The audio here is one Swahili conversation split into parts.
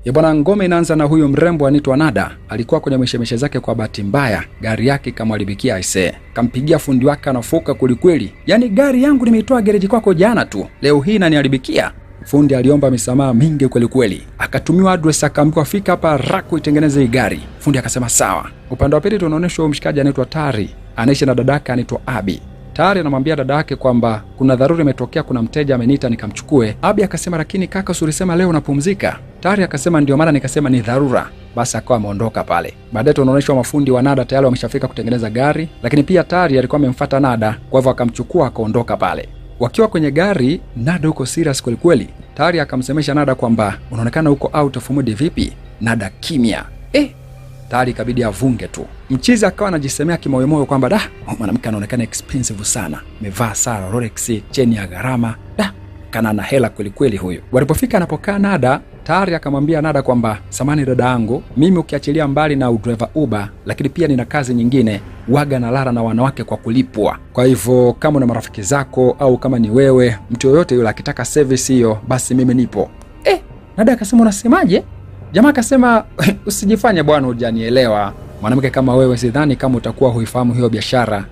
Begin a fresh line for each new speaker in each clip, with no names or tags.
Bwana, ngome inaanza na huyu mrembo anaitwa Nada. Alikuwa kwenye mishemishe zake, kwa bahati mbaya gari yake ikamharibikia aisee. Kampigia fundi wake anafoka kwelikweli. Yaani gari yangu nimeitoa gereji kwako jana tu, leo hii inaniharibikia. Fundi aliomba misamaha mingi kwelikweli. Akatumiwa address, akaambiwa fika hapa Raku itengeneze hii gari. Fundi akasema sawa. Upande wa pili tunaonyeshwa mshikaji anaitwa Tari, anaishi na dadake anaitwa Abi. Tari anamwambia dada yake kwamba kuna dharura imetokea, kuna mteja ameniita nikamchukue. Abi akasema lakini kaka, usilisema leo unapumzika. Tari akasema ndio maana nikasema ni dharura. Basi akawa ameondoka pale. Baadaye tunaonyeshwa mafundi wa Nada tayari wameshafika kutengeneza gari, lakini pia Tari alikuwa amemfuata Nada, kwa hivyo akamchukua akaondoka pale. Wakiwa kwenye gari, Nada uko serious kweli. Tari akamsemesha Nada kwamba unaonekana uko out of mood vipi? Nada kimya. Tari ikabidi avunge tu. Mchizi akawa anajisemea kimoyomoyo kwamba mwanamke anaonekana expensive sana. Amevaa saa Rolex, cheni ya gharama. Kana na hela kweli huyu. Walipofika anapokaa Nada, Tari akamwambia Nada kwamba samani dada yangu, mimi ukiachilia mbali na udriver Uber, lakini pia nina kazi nyingine, waga na lara na wanawake kwa kulipwa. Kwa hivyo kama una marafiki zako au kama ni wewe, mtu yoyote yule akitaka service hiyo, basi mimi nipo. Nada akasema unasemaje? Jamaa akasema usijifanye bwana hujanielewa. Mwanamke kama wewe sidhani kama utakuwa huifahamu hiyo biashara.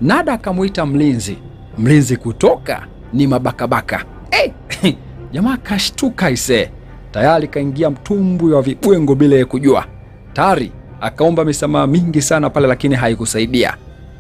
Nada akamuita mlinzi kutoka ni mabakabaka. Jamaa kashtuka ise. Tayari kaingia mtumbwi wa vibwengo bila ya kujua. Tari akaomba misamaha mingi sana pale, lakini haikusaidia.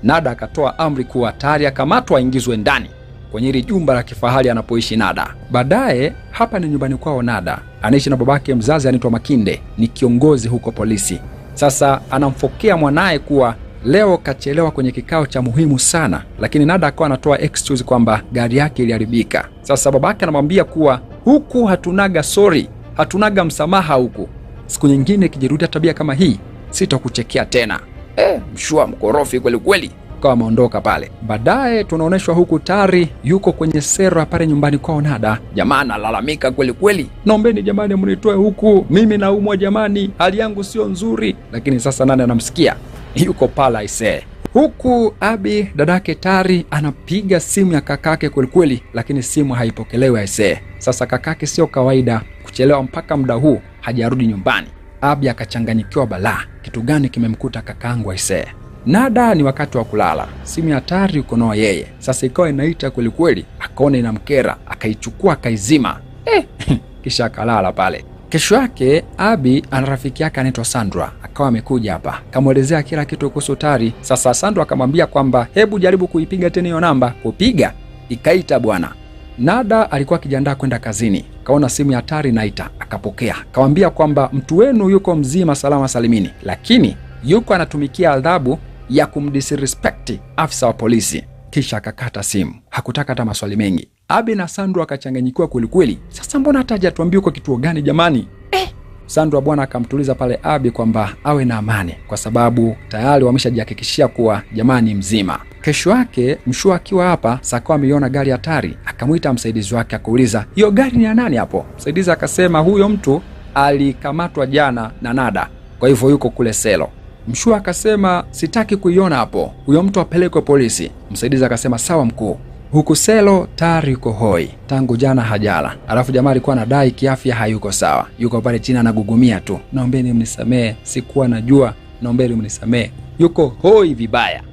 Nada akatoa amri kuwa Tari akamatwa aingizwe ndani kwenye ile jumba la kifahari anapoishi Nada. Baadaye hapa ni nyumbani kwao Nada. Anaishi na babake mzazi anaitwa Makinde, ni kiongozi huko polisi. Sasa anamfokea mwanae kuwa leo kachelewa kwenye kikao cha muhimu sana, lakini Nada akawa anatoa excuse kwamba gari yake iliharibika. Sasa babake anamwambia kuwa huku hatunaga sorry, hatunaga msamaha huku. Siku nyingine kijirudia tabia kama hii, sitakuchekea tena. Mshua mkorofi kweli. Kwa ameondoka pale. Baadaye tunaoneshwa huku Tari yuko kwenye sera pale nyumbani kwao Nada. Jamaa analalamika kweli. Naombeni jamani mnitoe huku, mimi naumwa jamani, hali yangu sio nzuri. Lakini sasa nani anamsikia? Yuko pala aisee. Huku Abi dadake Tari anapiga simu ya kakake kweli, lakini simu haipokelewi aisee. Sasa kakake sio kawaida kuchelewa mpaka muda huu hajarudi nyumbani. Abi akachanganyikiwa balaa. Kitu gani kimemkuta kakaangu aisee? Nada ni wakati wa kulala. Simu ya Tari uko nao yeye. Sasa ikawa inaita kweli, akaona inamkera, akaichukua akaizima. Kisha akalala pale. Kesho yake Abi ana rafiki yake anaitwa Sandra, akawa amekuja hapa. Kamuelezea kila kitu kuhusu Tari. Sasa Sandra akamwambia kwamba hebu jaribu kuipiga tena hiyo namba. Kupiga ikaita bwana. Nada alikuwa akijiandaa kwenda kazini. Kaona simu ya Tari inaita, akapokea. Kamwambia kwamba mtu wenu yuko mzima salama salimini, lakini yuko anatumikia adhabu ya kumdisrespect afisa wa polisi. Kisha akakata simu. Hakutaka hata maswali mengi. Abi na Sandra akachanganyikiwa kweli. Sasa mbona hata hajatuambia uko kituo gani jamani? Sandra bwana akamtuliza pale Abi kwamba awe na amani, kwa sababu tayari wameshajihakikishia kuwa jamani mzima. Kesho yake Mshua akiwa hapa, Sakawa ameiona gari ya Tari. Akamuita msaidizi wake akauliza, hiyo gari ni ya nani hapo? Msaidizi akasema huyo mtu alikamatwa jana na Nada, kwa hivyo yuko kule selo. Mshua akasema sitaki kuiona hapo, huyo mtu apelekwe polisi. Msaidizi akasema sawa mkuu. Huku selo Tari yuko hoi tangu jana hajala. Alafu jamaa alikuwa anadai kiafya hayuko sawa. Yuko pale chini anagugumia tu. Naombeni mnisamee, sikuwa najua. Naombeni mnisamee. Yuko hoi vibaya.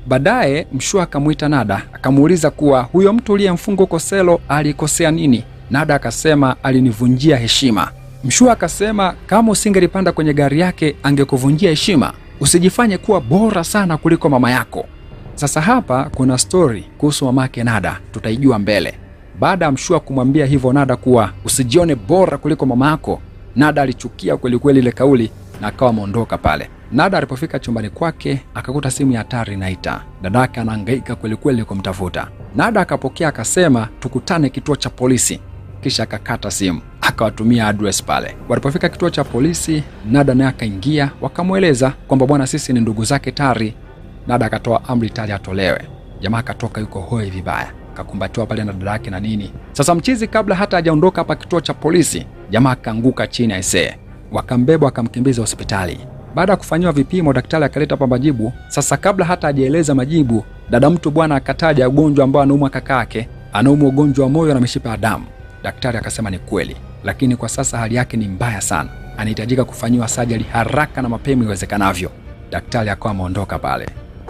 Baadaye Mshua akamuita Nada, akamuuliza kuwa huyo mtu aliyemfunga huko selo alikosea nini? Nada akasema alinivunjia heshima. Mshua akasema kama usingelipanda kwenye gari yake angekuvunjia heshima. Usijifanye kuwa bora sana kuliko mama yako. Sasa hapa kuna story kuhusu mamake Nada, tutaijua mbele. Baada ya Mshua kumwambia hivyo Nada kuwa usijione bora kuliko mama yako, Nada alichukia kweli ile kauli na akawa ameondoka pale. Nada alipofika chumbani kwake akakuta simu ya Tari inaita. Dadake anahangaika kweli kumtafuta. Nada akapokea akasema tukutane kituo cha polisi. Kisha akakata simu, akawatumia address pale. Walipofika kituo cha polisi, Nada naye akaingia, wakamueleza kwamba bwana sisi ni ndugu zake Tari. Nada akatoa amri Tari atolewe. Jamaa akatoka yuko hoi vibaya, akakumbatiwa pale na dada yake na nini. Sasa mchizi kabla hata hajaondoka hapa kituo cha polisi, jamaa akaanguka chini aisee. Wakambeba wakamkimbiza hospitali. Baada ya kufanywa vipimo, daktari akaleta hapa majibu. Sasa kabla hata hajaeleza majibu, dada mtu bwana akataja ugonjwa ambao anaumwa kakake, anaumwa ugonjwa wa moyo na mishipa ya damu. Daktari akasema ni kweli. lakini kwa sasa hali yake ni mbaya sana. Anahitajika kufanyiwa surgery haraka na mapema iwezekanavyo. Daktari akawa ameondoka pale.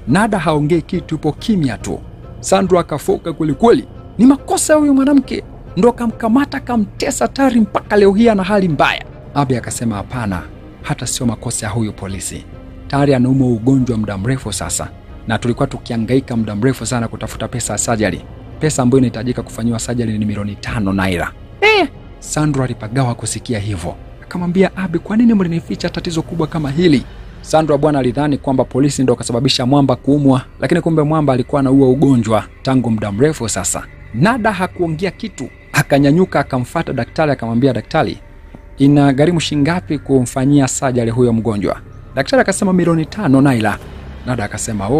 Nada haongei kitu, yupo kimya tu. Sandra akafoka kweli. Ni makosa ya huyu mwanamke, ndo kamkamata kamtesa Tari mpaka leo hii ana hali mbaya. Abi akasema hapana, hata sio makosa ya huyu polisi. Tari anaumwa ugonjwa muda mrefu sasa, na tulikuwa tukihangaika muda mrefu sana kutafuta pesa ya surgery. Pesa ambayo inahitajika kufanyiwa surgery ni milioni 5 naira. Sandra alipagawa kusikia hivyo. Akamwambia Abi, kwa nini mlinificha tatizo kubwa kama hili? Sandra bwana alidhani kwamba polisi ndo kasababisha Mwamba kuumwa, lakini kumbe Mwamba alikuwa na huo ugonjwa tangu muda mrefu sasa. Nada hakuongea kitu. Akanyanyuka akamfuata daktari akamwambia, daktari, inagharimu shingapi kumfanyia surgery huyo mgonjwa? Daktari akasema milioni 5 naira. Nada akasema,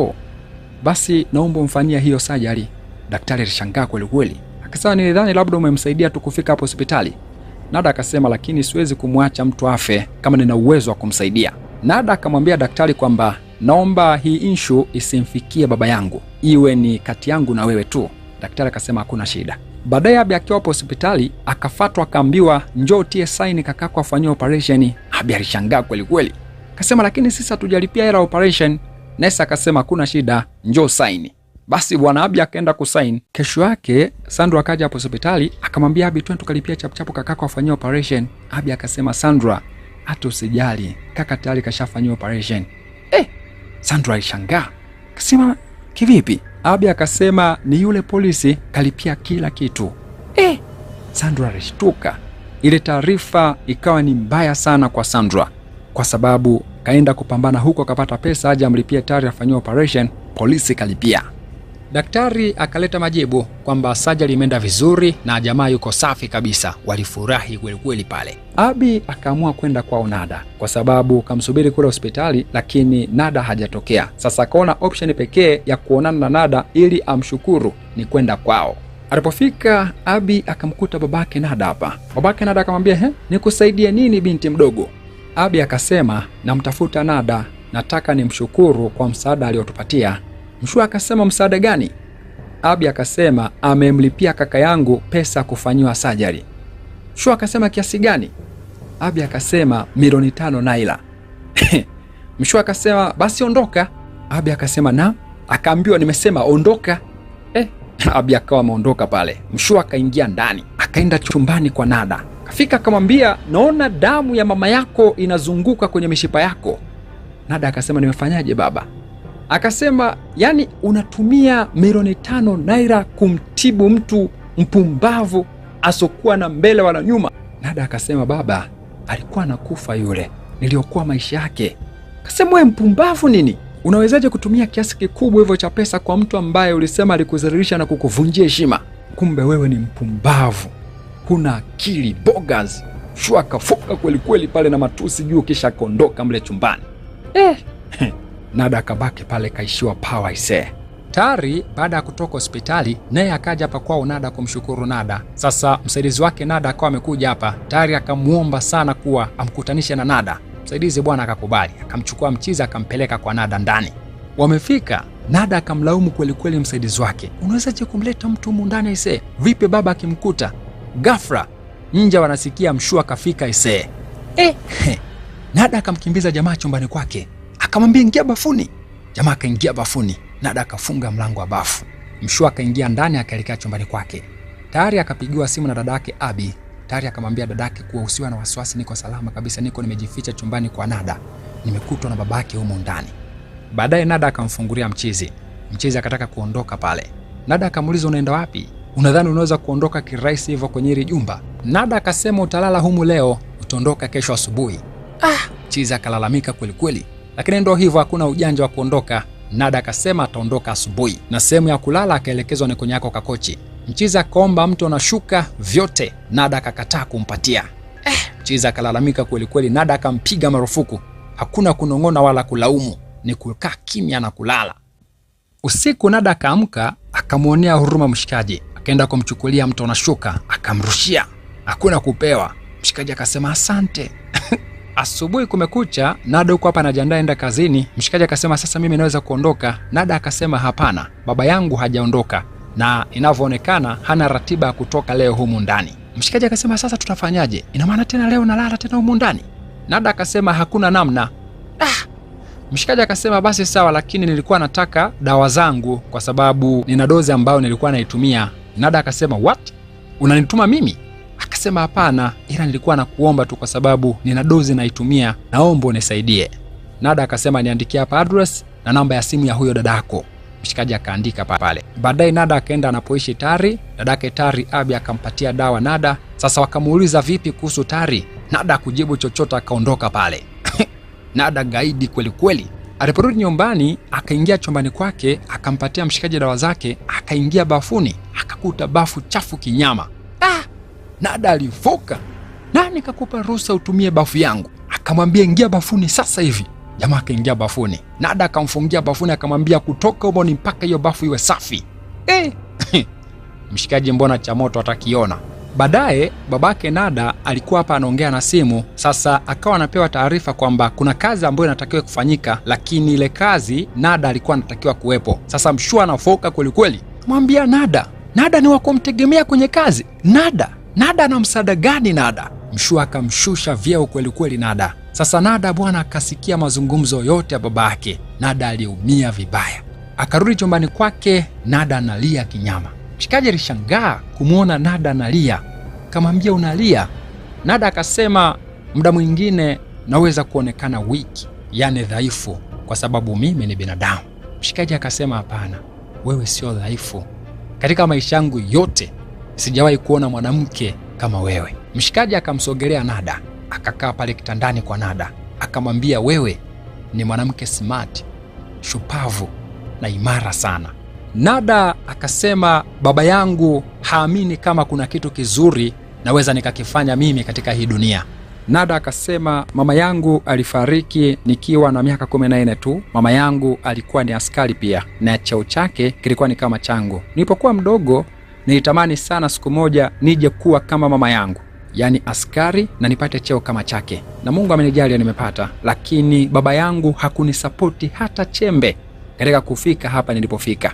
basi naomba umfanyia hiyo surgery. Daktari alishangaa kweli. Akasema, nilidhani labda umemsaidia tu kufika hapo hospitali. Nada akasema, lakini siwezi kumwacha mtu afe kama nina uwezo wa kumsaidia. Nada akamwambia daktari kwamba naomba hii issue isimfikie baba yangu, iwe ni kati yangu na wewe tu. Daktari akasema hakuna shida. Baadaye Abi akiwa hapo hospitali akafatwa akaambiwa, njoo tie sign kakako afanywe operation. Abi alishangaa kweli. Akasema, lakini sisi hatujalipia hela operation. Nesa akasema hakuna shida, njoo sign. Basi bwana Abi akaenda kusign. Kesho yake Sandra akaja hapo hospitali akamwambia Abi, twende tukalipia chapuchapu kakako afanywe operation. Abi akasema, Sandra, hata usijali, kaka tayari kashafanywa operation. Sandra alishangaa. Akasema, kivipi? Abi akasema, ni yule polisi kalipia kila kitu. Sandra alishtuka. Ile taarifa ikawa ni mbaya sana kwa Sandra, kwa sababu kaenda kupambana huko akapata pesa aje amlipie Tari afanywe operation, polisi kalipia. Daktari akaleta majibu kwamba surgery imeenda vizuri na jamaa yuko safi kabisa. Walifurahi kweli pale. Abi akaamua kwenda kwa Nada kwa sababu kamsubiri kule hospitali, lakini Nada hajatokea. Sasa akaona option pekee ya kuonana na Nada ili amshukuru ni kwenda kwao. Alipofika Abi akamkuta babake Nada hapa. Babake Nada akamwambia, nikusaidie nini binti mdogo? Abi akasema, namtafuta Nada, nataka nimshukuru kwa msaada aliotupatia. Mshua akasema, msaada gani? Abi akasema, amemlipia kaka yangu pesa kufanyiwa surgery. Mshua akasema, kiasi gani? Abi akasema, milioni 5 naira. Mshua akasema, basi ondoka. Abi akasema, na akaambiwa nimesema ondoka. Abi akawa ameondoka pale. Mshua akaingia ndani, akaenda chumbani kwa Nada. Kafika akamwambia, naona damu ya mama yako inazunguka kwenye mishipa yako. Nada akasema, nimefanyaje baba? Akasema, yani unatumia milioni 5 naira kumtibu mtu mpumbavu asokuwa na mbele wala nyuma. Nada akasema, baba, alikuwa anakufa yule, niliokuwa maisha yake. Akasema, wewe mpumbavu nini? Unawezaje kutumia kiasi kikubwa hivyo cha pesa kwa mtu ambaye ulisema alikudhalilisha na kukuvunjia heshima? Kumbe wewe ni mpumbavu, huna akili, bogas. Shua kafoka kweli pale na matusi juu, kisha kondoka mle chumbani. Nada akabaki pale kaishiwa power ise. Tari baada ya kutoka hospitali naye akaja hapa kwao Nada kumshukuru Nada. Sasa msaidizi wake Nada akawa amekuja hapa. Tari akamuomba sana kuwa amkutanishe na Nada. Msaidizi bwana akakubali, akamchukua Mchiza akampeleka kwa Nada ndani. Wamefika, Nada akamlaumu kweli msaidizi wake. Unawezaje kumleta mtu humu ndani ise? Vipi baba akimkuta? Ghafla nje wanasikia Mshua kafika ise. Nada akamkimbiza jamaa chumbani kwake. Akamwambia ingia bafuni. Jamaa akaingia bafuni. Nada akafunga mlango wa bafu. Mshua akaingia ndani akaelekea chumbani kwake. Tayari akapigiwa simu na dadake Abi. Tayari akamwambia dadake kuwa usiwe na wasiwasi, niko salama kabisa, niko nimejificha chumbani kwa Nada. Nimekutwa na babake humo ndani. Baadaye Nada akamfungulia Mchizi. Mchizi akataka kuondoka pale. Nada akamuuliza, unaenda wapi? Unadhani unaweza kuondoka kirahisi hivyo kwenye hili jumba? Nada akasema, utalala humu leo, utaondoka kesho asubuhi. Mchizi akalalamika kweli. Lakini ndio hivyo, hakuna ujanja wa kuondoka. Nada akasema ataondoka asubuhi na sehemu ya kulala akaelekezwa ni kwenye yako kakochi. Mchiza akaomba mto na shuka vyote, Nada akakataa kumpatia. Mchiza akalalamika kweli. Nada akampiga marufuku. Hakuna kunong'ona wala kulaumu, ni kukaa kimya na kulala. Usiku Nada akaamka, akamuonea huruma mshikaji, akaenda kumchukulia mto na shuka, akamrushia. Hakuna kupewa. Mshikaji akasema asante. Asubuhi kumekucha, Nada yuko hapa anajiandaa enda kazini. Mshikaji akasema, sasa mimi naweza kuondoka? Nada akasema, hapana, baba yangu hajaondoka na inavyoonekana hana ratiba ya kutoka leo humu ndani. Mshikaji akasema sasa tutafanyaje? Ina maana tena leo nalala tena humu ndani? Nada akasema hakuna namna. Mshikaji akasema basi sawa, lakini nilikuwa nataka dawa zangu kwa sababu nina dozi ambayo nilikuwa naitumia. Nada akasema what? Unanituma mimi? Akasema hapana, ila nilikuwa nakuomba tu kwa sababu nina dozi naitumia, naomba unisaidie. Nada akasema niandikie hapa address na namba ya simu ya huyo dadako. Mshikaji akaandika pale. Baadaye Nada akaenda anapoishi Tari. Dadake Tari Abi akampatia dawa Nada. Sasa wakamuuliza vipi kuhusu Tari? Nada kujibu chochote, akaondoka pale. Nada gaidi kweli kweli. Aliporudi nyumbani akaingia chumbani kwake, akampatia mshikaji dawa zake, akaingia bafuni, akakuta bafu chafu kinyama. Nada alifoka. Nani kakupa ruhusa utumie bafu yangu? Akamwambia ingia bafuni sasa hivi. Jamaa akaingia bafuni. Nada akamfungia bafuni, akamwambia kutoka humo ni mpaka hiyo bafu iwe safi. Mshikaji mbona cha moto atakiona. Baadaye babake Nada alikuwa hapa anaongea na simu. Sasa akawa anapewa taarifa kwamba kuna kazi ambayo inatakiwa kufanyika, lakini ile kazi Nada alikuwa anatakiwa kuwepo. Sasa Mshua anafoka kweli kweli. Mwambia Nada ni wa kumtegemea kwenye kazi. Nada ana msaada gani Nada? Mshua akamshusha vyeo kweli kweli Nada. Sasa Nada bwana akasikia mazungumzo yote ya babake. Nada aliumia vibaya. Akarudi chumbani kwake, Nada analia kinyama. Mshikaji alishangaa kumuona Nada analia. Kamwambia unalia? Nada akasema muda mwingine naweza kuonekana weak, yani dhaifu, kwa sababu mimi ni binadamu. Mshikaji akasema hapana, wewe sio dhaifu. Katika maisha yangu yote sijawahi kuona mwanamke kama wewe. Mshikaji akamsogelea Nada, akakaa pale kitandani kwa Nada, akamwambia wewe ni mwanamke smart, shupavu na imara sana. Nada akasema baba yangu haamini kama kuna kitu kizuri naweza nikakifanya mimi katika hii dunia. Nada akasema mama yangu alifariki nikiwa na miaka 14 tu. Mama yangu alikuwa ni askari pia na cheo chake kilikuwa ni kama changu. Nilipokuwa mdogo nilitamani sana siku moja nije kuwa kama mama yangu, yani askari, na nipate cheo kama chake, na Mungu amenijalia nimepata. Lakini baba yangu hakunisapoti hata chembe katika kufika hapa nilipofika.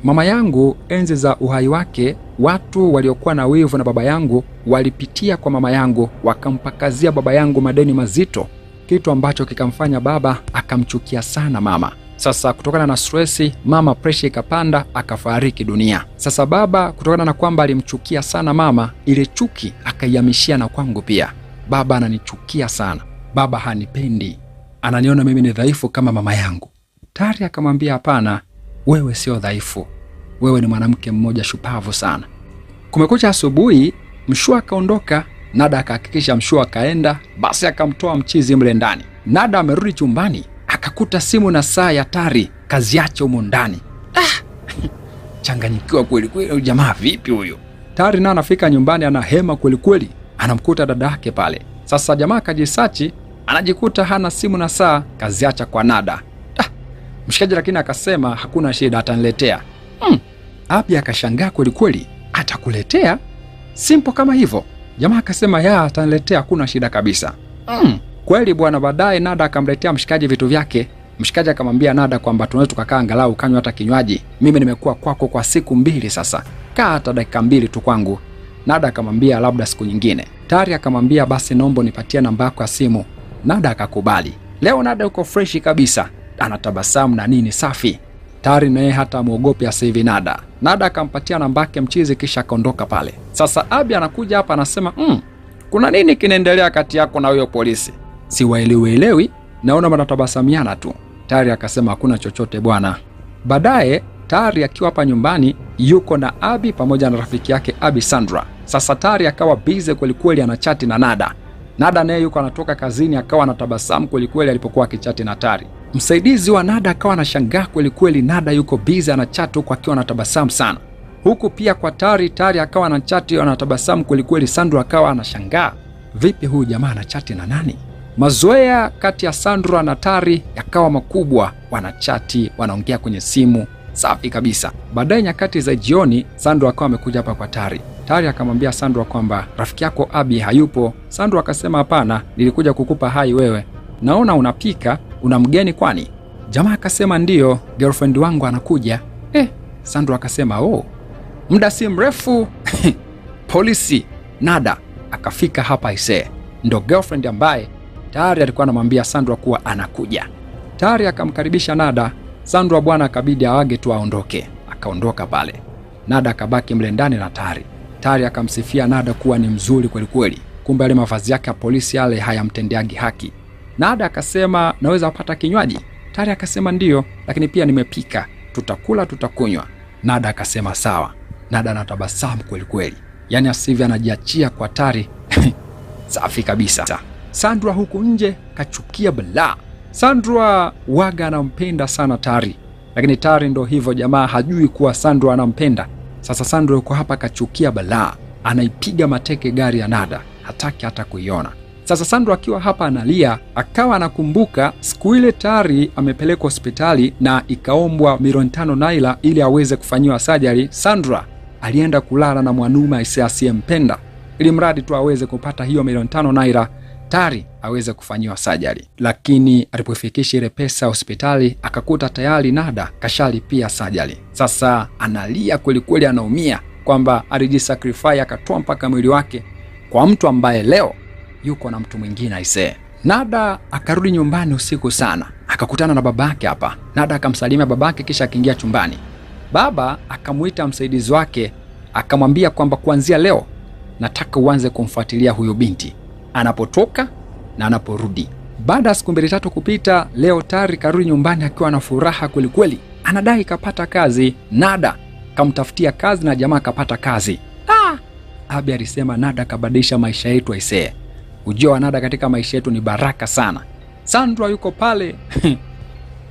Mama yangu enzi za uhai wake, watu waliokuwa na wivu na baba yangu walipitia kwa mama yangu, wakampakazia baba yangu madeni mazito, kitu ambacho kikamfanya baba akamchukia sana mama. Sasa kutokana na stressi, mama pressure ikapanda, akafariki dunia. Sasa baba kutokana na kwamba alimchukia sana mama, ile chuki akaihamishia na kwangu pia. Baba ananichukia sana, baba hanipendi, ananiona mimi ni dhaifu kama mama yangu. Tari akamwambia hapana, wewe sio dhaifu, wewe ni mwanamke mmoja shupavu sana. Kumekucha asubuhi, Mshua akaondoka. Nada akahakikisha Mshua akaenda, basi akamtoa mchizi mle ndani. Nada amerudi chumbani, akakuta simu na saa ya Tari kaziache humo ndani. Changanyikiwa kweli kweli, jamaa vipi huyo? Tari na anafika nyumbani anahema kweli kweli, anamkuta dada yake pale. Sasa jamaa kajisachi, anajikuta hana simu na saa, kaziacha kwa Nada. Mshikaji lakini akasema hakuna shida, ataniletea. Abi akashangaa kweli kweli, atakuletea? Simple kama hivyo? Jamaa akasema ya ataniletea, hakuna shida kabisa. Kweli bwana. Baadaye Nada akamletea mshikaji vitu vyake. Mshikaji akamwambia Nada kwamba tunaweza tukakaa angalau kanywa hata kinywaji. Mimi nimekuwa kwako kwa siku 2 sasa. Kaa hata dakika 2 tu kwangu. Nada akamwambia labda siku nyingine. Tari akamwambia basi naomba nipatie namba yako ya simu. Nada akakubali. Leo Nada uko freshi kabisa, anatabasamu na nini safi. Tari naye hata muogopi asivi Nada. Nada akampatia namba yake mchizi kisha akaondoka pale. Sasa Abi anakuja hapa anasema, kuna nini kinaendelea kati yako na huyo polisi? Siwaelewi, naona mnatabasamiana tu. Tari akasema hakuna chochote bwana. Baadaye Tari akiwa hapa nyumbani yuko na Abi pamoja na rafiki yake Abi Sandra. Sasa Tari akawa busy kweli kweli anachati na Nada. Nada naye yuko anatoka kazini akawa anatabasamu kweli kweli alipokuwa akichati na Tari. Msaidizi wa Nada akawa anashangaa kweli kweli Nada yuko busy anachati huko akiwa anatabasamu sana. Huku pia kwa Tari akawa anachati anatabasamu kweli kweli. Sandra akawa anashangaa, vipi huyu jamaa anachati na nani? Mazoea kati ya Sandra na Tari yakawa makubwa, wanachati, wanaongea kwenye simu, safi kabisa. Baadaye nyakati za jioni Sandra akawa amekuja hapa kwa Tari. Tari akamwambia Sandra kwamba rafiki yako Abi hayupo. Sandra akasema hapana, nilikuja kukupa hai wewe. Naona unapika, una mgeni kwani? Jamaa akasema ndio, girlfriend wangu anakuja. Sandra akasema muda si mrefu polisi Nada akafika hapa ise. Ndo girlfriend ambaye tayari alikuwa anamwambia Sandra kuwa anakuja. Tayari akamkaribisha Nada. Sandra bwana akabidi aage tu aondoke. Akaondoka pale. Nada akabaki mle ndani na Tari akamsifia Nada kuwa ni mzuri kweli kweli. Kumbe yale mavazi yake ya polisi yale hayamtendeagi haki. Nada akasema, naweza kupata kinywaji? Tari akasema ndiyo, lakini pia nimepika. Tutakula tutakunywa. Nada akasema sawa. Nada anatabasamu kweli kweli. Yaani asivyo anajiachia kwa Tari. Safi kabisa. Sandra huku nje kachukia balaa. Sandra waga anampenda sana Tari. Lakini Tari ndo hivyo jamaa hajui kuwa Sandra anampenda. Sasa Sandra yuko hapa kachukia balaa. Anaipiga mateke gari ya Nada. Hataki hata kuiona. Sasa Sandra akiwa hapa analia, akawa anakumbuka siku ile Tari amepelekwa hospitali na ikaombwa milioni 5 naira ili aweze kufanyiwa surgery. Sandra alienda kulala na mwanaume asiyempenda ili mradi tu aweze kupata hiyo milioni 5 naira Tari aweze kufanyiwa surgery. Lakini alipofikisha ile pesa hospitali akakuta tayari Nada kashalipia surgery. Sasa analia kweli kweli, anaumia kwamba alijisacrifice akatoa mpaka mwili wake kwa mtu ambaye leo yuko na mtu mwingine aisee. Nada akarudi nyumbani usiku sana. Akakutana na babake hapa. Nada akamsalimia babake kisha akaingia chumbani. Baba akamuita msaidizi wake, akamwambia kwamba kuanzia leo nataka uanze kumfuatilia huyo binti anapotoka na anaporudi. Baada ya siku 2-3 kupita, leo Tari karudi nyumbani akiwa na furaha kweli kweli. Anadai kapata kazi. Nada kamtafutia kazi na jamaa kapata kazi. Abi alisema Nada kabadilisha maisha yetu aisee. Ujio wa Nada katika maisha yetu ni baraka sana. Sandra yuko pale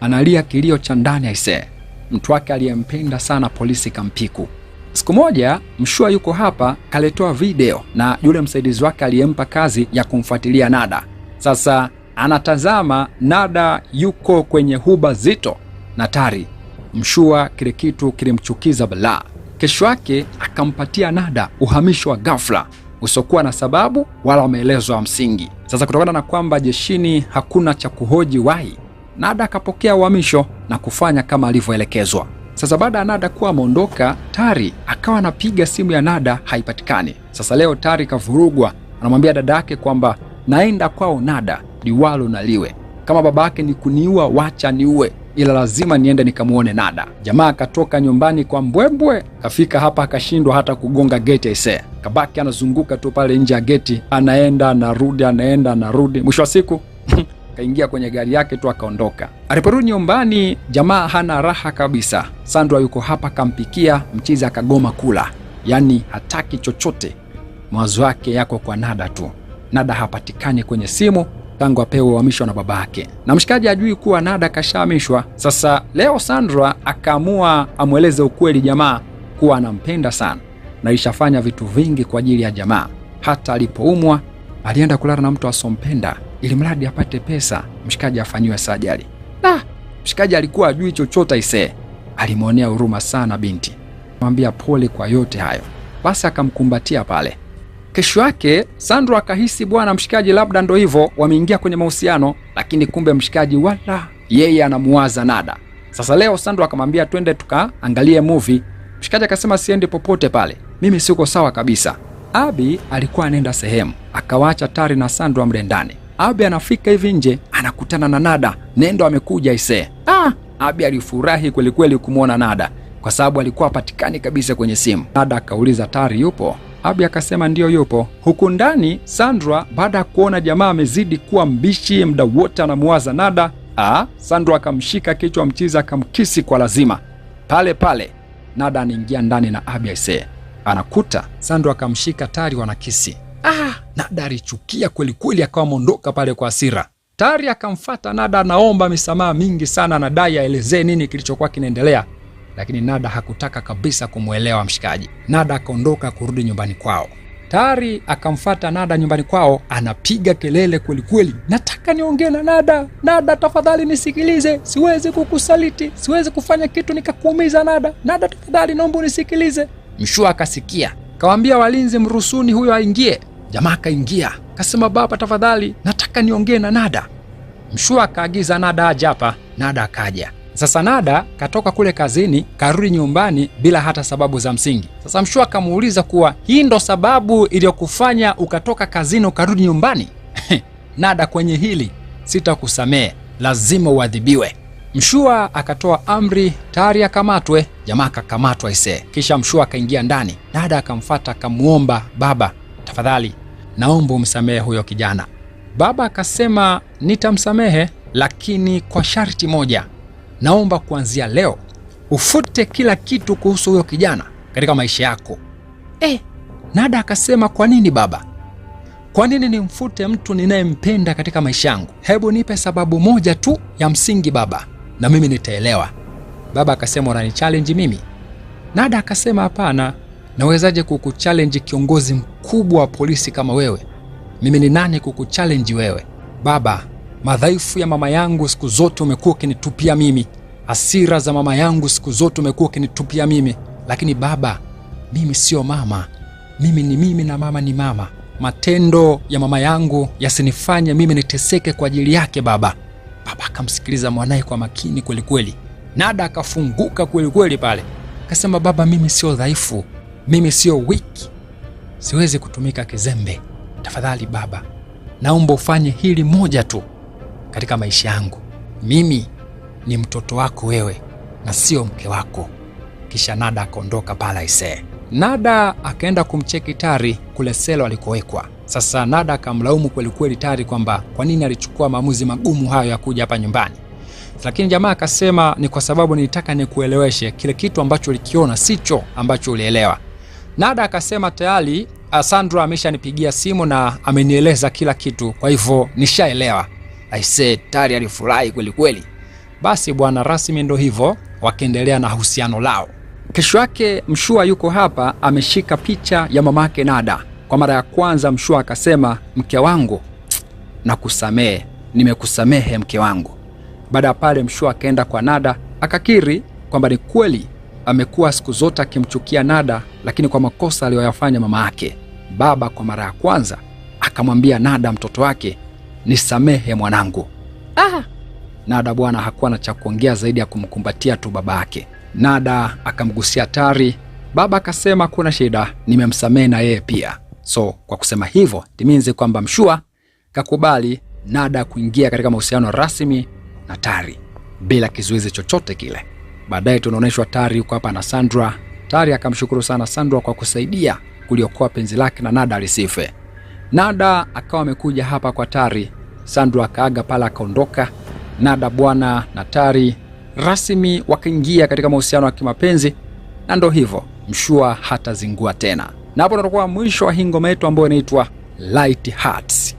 analia kilio cha ndani aisee. Mtu wake aliyempenda sana polisi kampiku. Siku moja Mshua yuko hapa kaletoa video na yule msaidizi wake aliyempa kazi ya kumfuatilia Nada. Sasa anatazama Nada yuko kwenye huba zito na Tari. Mshua kile kitu kilimchukiza balaa. Kesho yake akampatia Nada uhamisho wa ghafla usokuwa na sababu wala maelezo ya msingi. Sasa kutokana na kwamba jeshini hakuna cha kuhoji wahi, Nada akapokea uhamisho na kufanya kama alivyoelekezwa. Sasa baada ya Nada kuwa ameondoka, Tari akawa anapiga simu ya Nada haipatikani. Sasa leo Tari kavurugwa, anamwambia dada yake kwamba naenda kwao Nada, liwalo na liwe. Kama baba yake ni kuniua, wacha niue, ila lazima niende nikamuone Nada. Jamaa akatoka nyumbani kwa mbwembwe, kafika hapa akashindwa hata kugonga geti aisee. Kabaki anazunguka tu pale nje ya geti, anaenda narudi. Mwisho wa siku kaingia kwenye gari yake tu akaondoka. Aliporudi nyumbani, jamaa hana raha kabisa. Sandra yuko hapa kampikia mchizi akagoma kula. Yaani hataki chochote. Mawazo yake yako kwa Nada tu. Nada hapatikani kwenye simu tangu apewe uhamisho na babake. Na mshikaji ajui kuwa Nada kashahamishwa. Sasa leo Sandra akaamua amweleze ukweli jamaa kuwa anampenda sana na ishafanya vitu vingi kwa ajili ya jamaa. Hata alipoumwa alienda kulala na mtu asompenda ili mradi apate pesa mshikaji afanyiwe surgery. Mshikaji alikuwa ajui chochote aisee. Alimwonea huruma sana binti. Mwambia pole kwa yote hayo. Basi akamkumbatia pale. Kesho yake Sandra akahisi bwana mshikaji labda ndo hivyo wameingia kwenye mahusiano, lakini kumbe mshikaji wala yeye anamuwaza Nada. Sasa leo Sandra akamwambia twende tukaangalie movie. Mshikaji akasema siendi popote pale. Mimi siko sawa kabisa. Abi alikuwa anaenda sehemu, akawaacha Tari na Sandra mle ndani. Abi anafika hivi nje, anakutana na Nada. Nendo amekuja ise. Abi alifurahi kweli kweli kumuona Nada kwa sababu alikuwa hapatikani kabisa kwenye simu. Nada akauliza Tari yupo? Abi akasema ndio yupo. Huku ndani Sandra baada ya kuona jamaa amezidi kuwa mbishi muda wote anamuwaza Nada, Sandra akamshika kichwa mchiza akamkisi kwa lazima. Pale pale Nada anaingia ndani na Abi ise. Anakuta Sandra akamshika Tari wanakisi. Nada alichukia kweli kweli akawa mondoka pale kwa hasira. Tari akamfuata Nada anaomba misamaha mingi sana, anadai aelezee nini kilichokuwa kinaendelea. Lakini Nada hakutaka kabisa kumuelewa mshikaji. Nada akaondoka kurudi nyumbani kwao. Tari akamfuata Nada nyumbani kwao, anapiga kelele kweli kweli. Nataka niongee na Nada. Nada tafadhali nisikilize. Siwezi kukusaliti. Siwezi kufanya kitu nikakuumiza Nada. Nada tafadhali naomba unisikilize. Mshua akasikia. Kawaambia walinzi mrusuni huyo aingie. Jamaa kaingia. Kasema baba tafadhali nataka niongee na Nada. Mshua akaagiza Nada aje hapa. Nada akaja. Sasa Nada katoka kule kazini, karudi nyumbani bila hata sababu za msingi. Sasa Mshua akamuuliza kuwa hii ndo sababu iliyokufanya ukatoka kazini ukarudi nyumbani? Nada, kwenye hili sitakusamehe, lazima uadhibiwe. Mshua akatoa amri Tari akamatwe. Jamaa akakamatwa ise. Kisha Mshua akaingia ndani. Nada akamfuata akamuomba, baba, tafadhali naomba umsamehe huyo kijana. Baba akasema, nitamsamehe, lakini kwa sharti moja. Naomba kuanzia leo ufute kila kitu kuhusu huyo kijana katika maisha yako. Nada akasema, kwa nini baba? Kwa nini nimfute mtu ninayempenda katika maisha yangu? Hebu nipe sababu moja tu ya msingi baba, na mimi nitaelewa. Baba akasema, unanichallenge mimi? Nada akasema, hapana, nawezaje kukuchallenge kiongozi mkubwa wa polisi kama wewe? Mimi ni nani kukuchallenge wewe? Baba, madhaifu ya mama yangu siku zote umekuwa ukinitupia mimi. Hasira za mama yangu siku zote umekuwa ukinitupia mimi. Lakini baba, mimi sio mama. Mimi ni mimi na mama ni mama. Matendo ya mama yangu yasinifanye mimi niteseke kwa ajili yake baba. Baba akamsikiliza mwanae kwa makini kweli kweli. Nada akafunguka kweli kweli pale. Akasema, baba, mimi sio dhaifu. Mimi sio weak. Siwezi kutumika kizembe. Tafadhali baba, naomba ufanye hili moja tu katika maisha yangu. Mimi ni mtoto wako wewe na sio mke wako. Kisha Nada akaondoka pala ise. Nada akaenda kumcheki Tari kule selo alikowekwa. Sasa Nada akamlaumu kweli kweli Tari kwamba kwa nini alichukua maamuzi magumu hayo ya kuja hapa nyumbani. Lakini jamaa akasema, ni kwa sababu nilitaka nikueleweshe kile kitu ambacho ulikiona sicho ambacho ulielewa. Nada akasema, tayari Sandra ameshanipigia simu na amenieleza kila kitu, kwa hivyo nishaelewa. Aise, Tari alifurahi kweli kweli. Basi bwana, rasmi ndo hivyo, wakaendelea na uhusiano lao. Kesho yake Mshua yuko hapa ameshika picha ya mamake Nada. Kwa mara ya kwanza Mshua akasema, mke wangu, nakusamehe, nimekusamehe mke wangu. Baada pale Mshua akaenda kwa Nada akakiri kwamba ni kweli amekuwa siku zote akimchukia Nada, lakini kwa makosa aliyoyafanya mama yake. Baba kwa mara ya kwanza akamwambia Nada mtoto wake, nisamehe mwanangu. Nada bwana hakuwa na cha kuongea zaidi ya kumkumbatia tu baba yake. Nada akamgusia Tari. Baba akasema, kuna shida, nimemsamehe na yeye pia. So kwa kusema hivyo timinze kwamba Mshua kakubali Nada kuingia katika mahusiano rasmi na Tari bila kizuizi chochote kile. Baadaye tunaonyeshwa Tari yuko hapa na Sandra. Tari akamshukuru sana Sandra kwa kusaidia kuliokoa penzi lake na Nada lisife. Nada akawa amekuja hapa kwa Tari. Sandra akaaga pala akaondoka. Nada bwana na Tari rasmi wakaingia katika mahusiano ya kimapenzi, na ndo hivyo Mshua hatazingua tena. Na hapo tutakuwa mwisho wa hii ngoma yetu ambayo inaitwa Light Hearts.